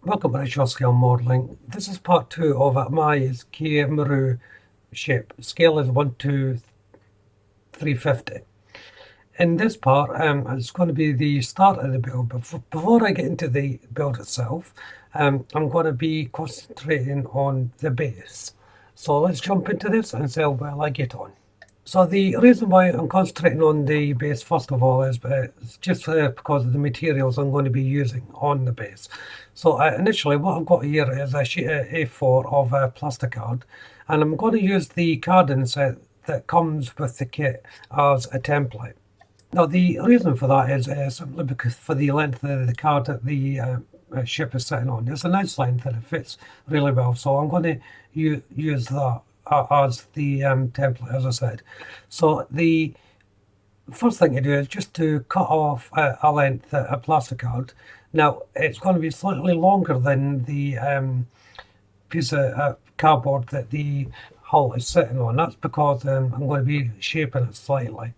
Welcome back to Short Scale Modelling. This is part 2 of Imai's Maru shape. Scale is 1 to 350. In this part, it's going to be the start of the build. But before I get into the build itself, I'm going to be concentrating on the base. So let's jump into this and see how well I get on. So the reason why I'm concentrating on the base first of all is just because of the materials I'm going to be using on the base. So initially what I've got here is a sheet of A4 of plastic card, and I'm going to use the carding set that comes with the kit as a template. Now the reason for that is simply because for the length of the card that the ship is sitting on. It's a nice length and it fits really well, so I'm going to use that as the template, as I said. So the first thing to do is just to cut off a length, a plastic card. Now it's going to be slightly longer than the piece of cardboard that the hull is sitting on. That's because I'm going to be shaping it slightly.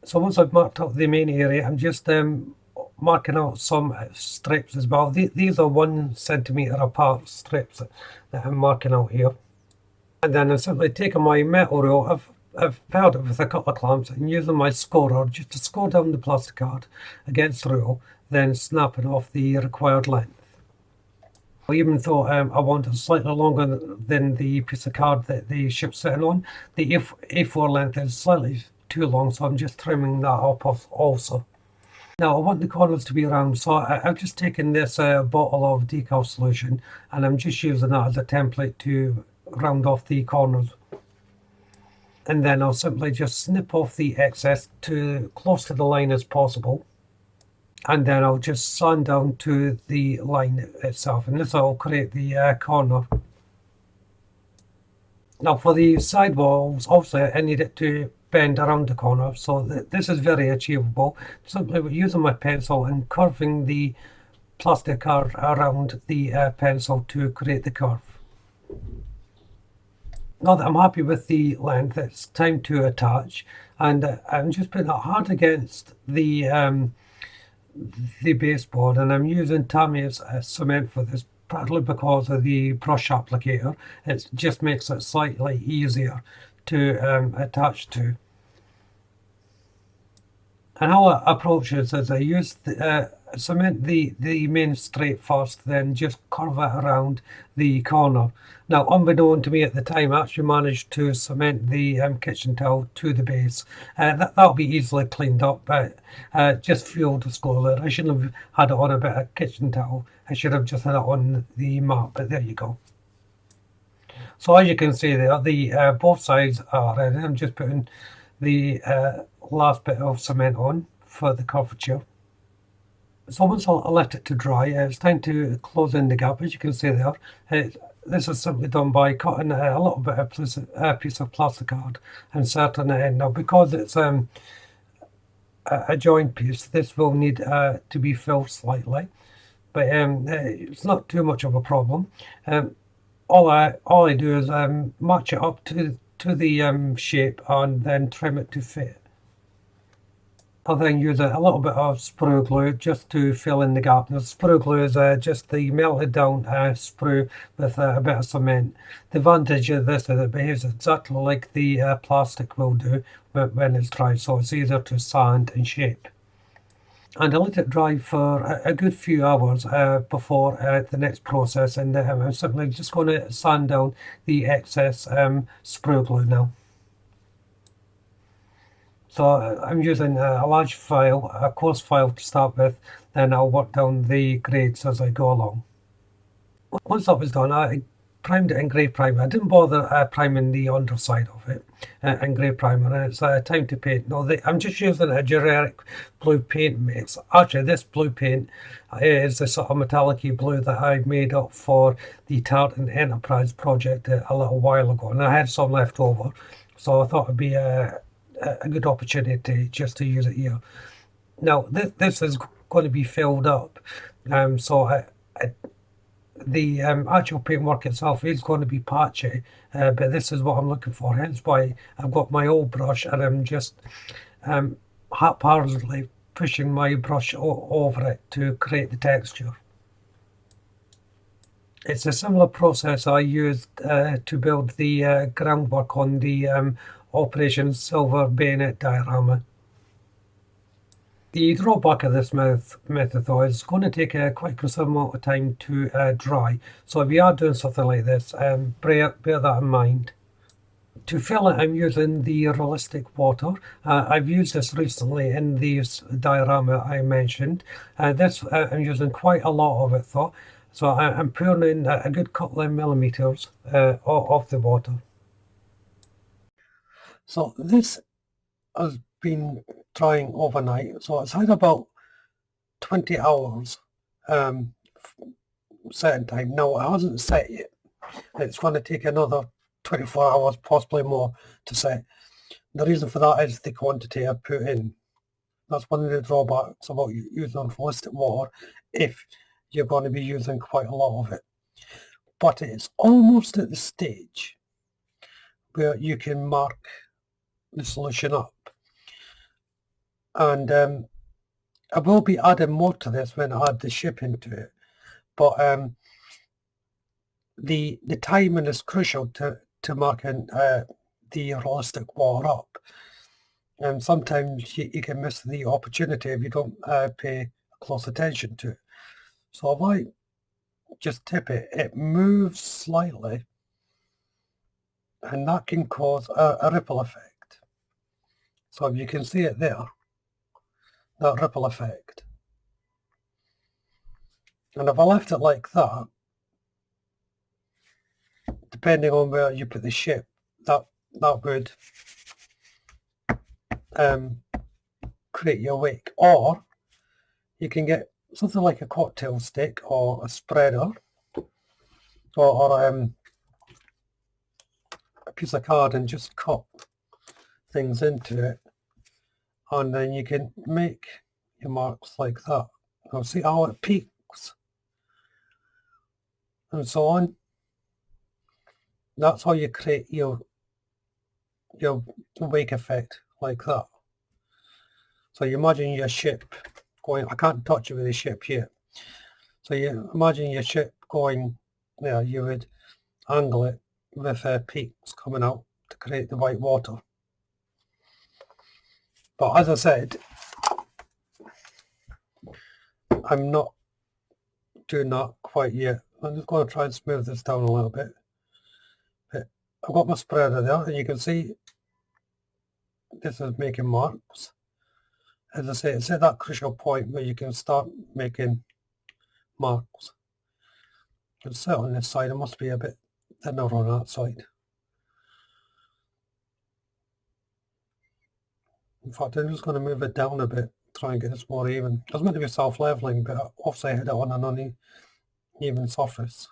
So once I've marked out the main area, I'm just marking out some strips as well. These are 1 centimetre apart strips that I'm marking out here. And then I'm simply taking my metal rule, I've powered it with a couple of clamps and using my scorer just to score down the plastic card against the rule, then snapping off the required length. Even though I want it slightly longer than the piece of card that the ship's sitting on, the A4 length is slightly too long, so I'm just trimming that up also. Now I want the corners to be round, so I've just taken this bottle of decal solution and I'm just using that as a template to round off the corners, and then I'll simply just snip off the excess to close to the line as possible, and then I'll just sand down to the line itself, and this will create the corner. Now for the side walls, obviously I need it to bend around the corner, so this is very achievable simply using my pencil and curving the plastic card around the pencil to create the curve. Now that I'm happy with the length, it's time to attach, and I'm just putting it hard against the baseboard, and I'm using Tamiya's cement for this, partly because of the brush applicator. It just makes it slightly easier to attach to. And how I approach this is I use cement the main straight first, then just curve it around the corner. Now, unbeknown to me at the time, I actually managed to cement the kitchen towel to the base. That'll be easily cleaned up, but just fuel disclosure, I shouldn't have had it on a bit of kitchen towel. I should have just had it on the mat, but there you go. So as you can see there, the both sides are ready. I'm just putting the last bit of cement on for the curvature. So once I left it to dry, it's time to close in the gap. As you can see there, this is simply done by cutting a little bit of piece of plastic card and inserting it in. Now because it's a joint piece, this will need to be filled slightly, but it's not too much of a problem. All I do is match it up to the shape and then trim it to fit. I'll then use a little bit of sprue glue just to fill in the gap. Now, sprue glue is just the melted down sprue with a bit of cement. The advantage of this is it behaves exactly like the plastic will do when it's dry, so it's easier to sand and shape. And I let it dry for a good few hours before the next process, and I'm simply just going to sand down the excess sprue glue now. So I'm using a large file, a coarse file to start with, then I'll work down the grades as I go along. Once that was done, I primed it in grey primer. I didn't bother priming the underside of it in grey primer, and it's time to paint. Now I'm just using a generic blue paint mix. Actually, this blue paint is the sort of metallic-y blue that I made up for the Tartan Enterprise project a little while ago, and I had some left over, so I thought it'd be a good opportunity just to use it here. Now this is going to be filled up, so the actual paintwork itself is going to be patchy, but this is what I'm looking for, hence why I've got my old brush and I'm just haphazardly pushing my brush over it to create the texture. It's a similar process I used to build the groundwork on the Operation Silver Bayonet diorama. The drawback of this method though is going to take quite a considerable amount of time to dry. So if you are doing something like this, bear that in mind. To fill it, I'm using the realistic water. I've used this recently in the diorama I mentioned. I'm using quite a lot of it though. So I'm pouring in a good couple of millimeters of the water. So this has been drying overnight. So it's had about 20 hours setting time. Now it hasn't set yet. It's going to take another 24 hours, possibly more, to set. The reason for that is the quantity I put in. That's one of the drawbacks about using realistic water if you're going to be using quite a lot of it. But it's almost at the stage where you can mark the solution up. And I will be adding more to this when I add the ship into it. But the timing is crucial to marking the realistic water up. And sometimes you can miss the opportunity if you don't pay close attention to it. So if I just tip it, it moves slightly, and that can cause a ripple effect. So if you can see it there, that ripple effect. And if I left it like that, depending on where you put the ship, that would create your wake. Or you can get something like a cocktail stick or a spreader or a piece of card and just cut things into it, and then you can make your marks like that. Now see how it peaks and so on. That's how you create your wake effect, like that. So you imagine your ship going, I can't touch it with the ship here. So you imagine your ship going there, you would angle it with peaks coming out to create the white water. But as I said, I'm not doing that quite yet. I'm just going to try and smooth this down a little bit. But I've got my spreader there, and you can see this is making marks. As I say, it's at that crucial point where you can start making marks. It's set on this side, it must be a bit thinner on that side. In fact, I'm just going to move it down a bit, try and get this more even. It's meant to be self-leveling, but obviously I had it on an uneven surface.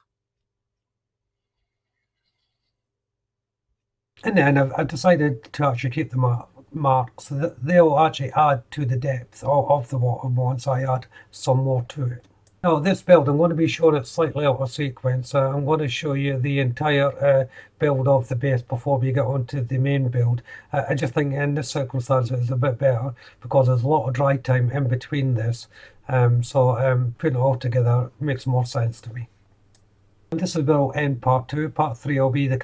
And then I've decided to actually keep the marks, so that they'll actually add to the depth of the water once I add some more to it. Now this build, I'm going to be showing it slightly out of sequence. I'm going to show you the entire build of the base before we get onto the main build. I just think in this circumstance it's a bit better because there's a lot of dry time in between this. So putting it all together makes more sense to me. This is where I'll end part 2. Part 3 will be the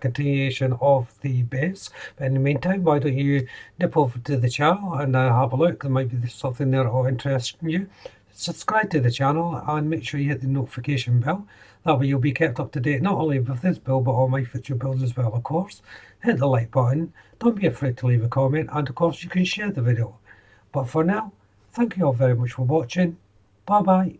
continuation of the base. But in the meantime, why don't you nip over to the channel and have a look. There might be something there that will interest you. Subscribe to the channel and make sure you hit the notification bell. That way you'll be kept up to date not only with this build but all my future builds as well, of course. Hit the like button. Don't be afraid to leave a comment, and of course you can share the video. But for now, thank you all very much for watching. Bye bye.